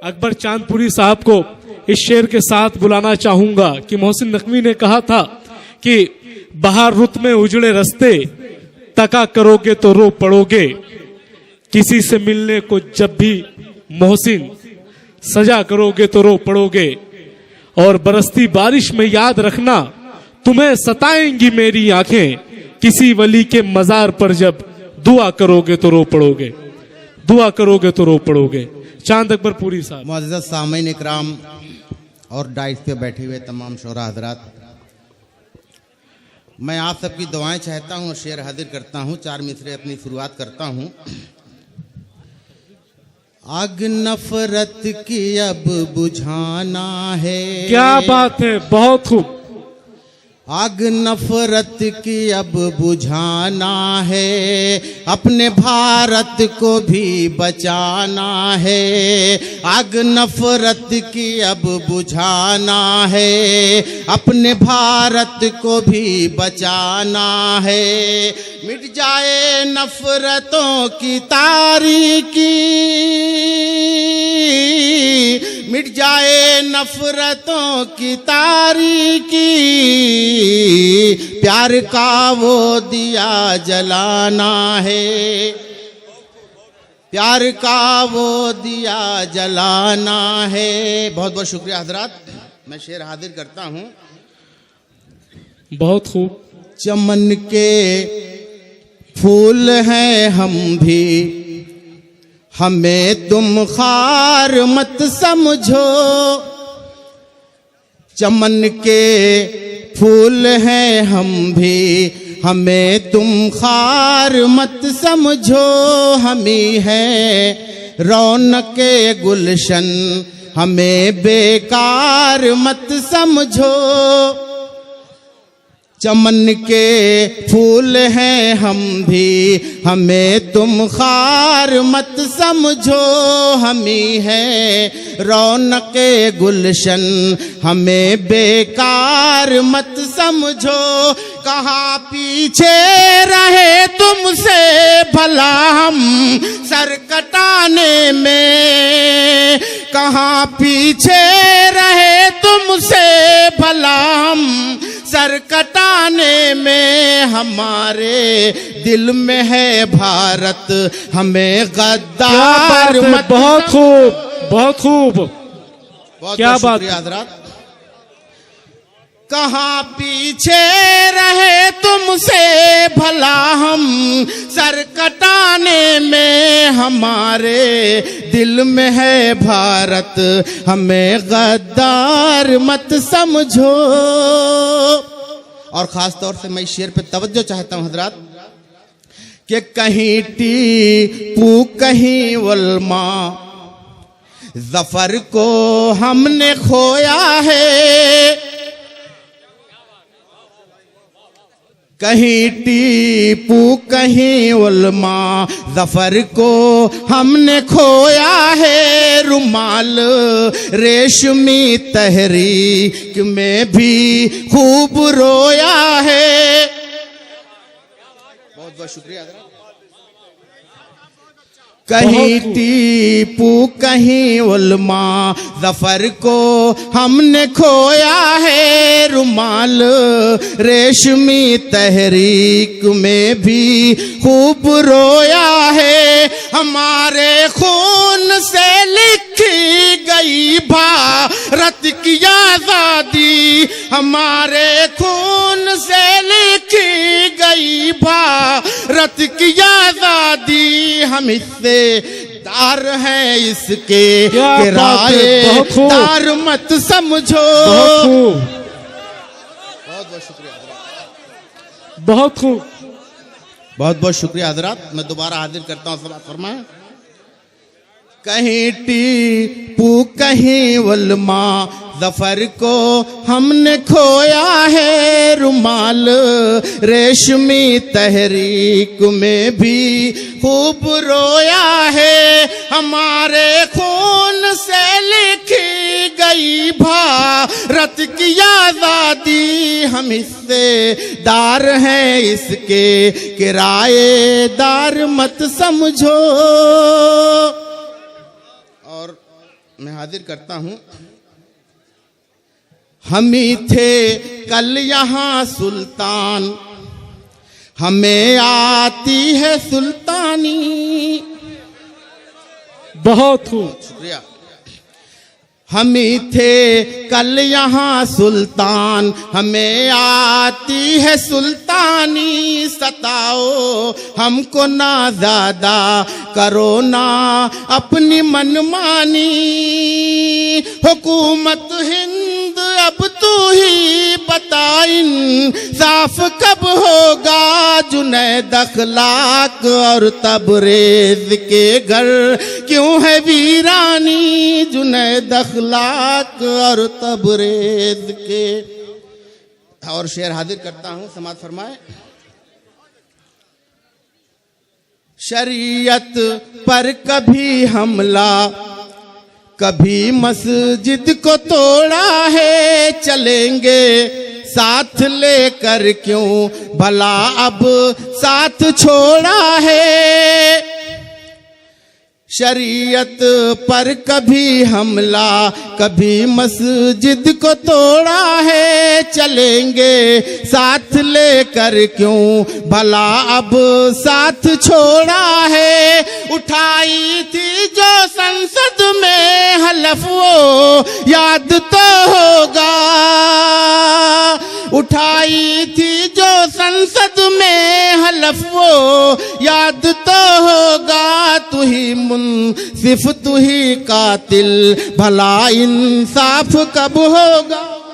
अकबर चांदपुरी साहब को इस शेर के साथ बुलाना चाहूंगा कि मोहसिन नकवी ने कहा था कि बाहर रुत में उजड़े रास्ते, तका करोगे तो रो पड़ोगे, किसी से मिलने को जब भी मोहसिन सजा करोगे तो रो पड़ोगे, और बरसती बारिश में याद रखना तुम्हें सताएंगी मेरी आंखें, किसी वली के मजार पर जब दुआ करोगे तो रो पड़ोगे, दुआ करोगे तो रो पड़ोगे। चांद अकबर पूरी साहब। मुअज़्ज़ज़ सामीन इकराम और डाइस पे बैठे हुए तमाम शोरा हज़रात, मैं आप सबकी दुआएं चाहता हूँ और शेर हाजिर करता हूँ। 4 मिसरे अपनी शुरुआत करता हूँ। आग नफरत की अब बुझाना है। क्या बात है, बहुत खूब। आग नफरत की अब बुझाना है, अपने भारत को भी बचाना है। आग नफरत की अब बुझाना है, अपने भारत को भी बचाना है। मिट जाए नफरतों की तारीकी, मिट जाए नफरतों की तारीकी, प्यार का वो दिया जलाना है, प्यार का वो दिया जलाना है। बहुत बहुत शुक्रिया हजरात। मैं शेर हाजिर करता हूँ। बहुत खूब। चमन के फूल हैं हम भी, हमें तुम खार मत समझो। चमन के फूल हैं हम भी, हमें तुम खार मत समझो। हम ही हैं रौनके गुलशन, हमें बेकार मत समझो। चमन के फूल हैं हम भी, हमें तुम खार मत समझो। हम ही हैं रौनके गुलशन, हमें बेकार मत समझो। कहाँ पीछे रहे तुमसे भला हम सर कटाने में, कहाँ पीछे रहे तुमसे भला हम सर कटाने में। हमारे दिल में है भारत, हमें गद्दार मत। बहुत खूब, बहुत खूब। क्या बात है हज़रात। कहाँ पीछे रहे तुमसे भला हम सर कटाने में। हमारे दिल में है भारत, हमें गद्दार मत समझो। और ख़ास तौर से मैं इस शेर पे तवज्जो चाहता हूँ हज़रात, कि कहीं टीपू कहीं वल्मा, ज़फ़र को हमने खोया है। कहीं टीपू कहीं उल्मा, ज़फ़र को हमने खोया है। रुमाल रेशमी तहरीक में भी खूब रोया है। बहुत बहुत शुक्रिया। कहीं टीपू कहीं उल्मा, ज़फ़र को हमने खोया है। रुमाल रेशमी तहरीक में भी खूब रोया है। हमारे खून से लिखी गई भारत की आज़ादी, हमारे खून से लिखी गई भारत की आज़ादी। हम इससे दार है इसके किराए दार मत समझो। बहुत बहुत शुक्रिया, बहुत खूब। बहुत बहुत शुक्रिया हजरात। मैं दोबारा हाजिर करता हूँ, सवाल फरमाएं। कहीं टीपू कहीं वल्मा, ज़फ़र को हमने खोया है। रुमाल रेशमी तहरीक में भी खूब रोया है। हमारे खून से लिखी गई भारत की आज़ादी, हम हिस्सेदार हैं इसके किराएदार मत समझो। और मैं हाजिर करता हूं। हम ही थे कल यहाँ सुल्तान, हमें आती है सुल्तानी। बहुत खूब, शुक्रिया। हम ही थे कल यहाँ सुल्तान, हमें आती है सुल्तानी। सताओ हमको ना ज्यादा, करो ना अपनी मनमानी। हुकूमत हिंद अब तू ही बता, इंसाफ कब होगा। जुनैद अखलाक और तबरेज के घर क्यों है वीरानी। जुनैद अखलाक और तबरेज के। और शेर हाजिर करता हूं, समाअत फरमाए। शरीयत पर कभी हमला, कभी मस्जिद को तोड़ा है। चलेंगे साथ लेकर क्यों भला अब साथ छोड़ा है। शरीयत पर कभी हमला, कभी मस्जिद को तोड़ा है। चलेंगे साथ लेकर क्यों भला अब साथ छोड़ा है। उठाई थी जो संसद में हलफ, वो याद तो होगा। उठाई थी जो संसद में हलफ, वो याद तो होगा। तू ही मुंसिफ तू ही कातिल, भला इंसाफ कब होगा।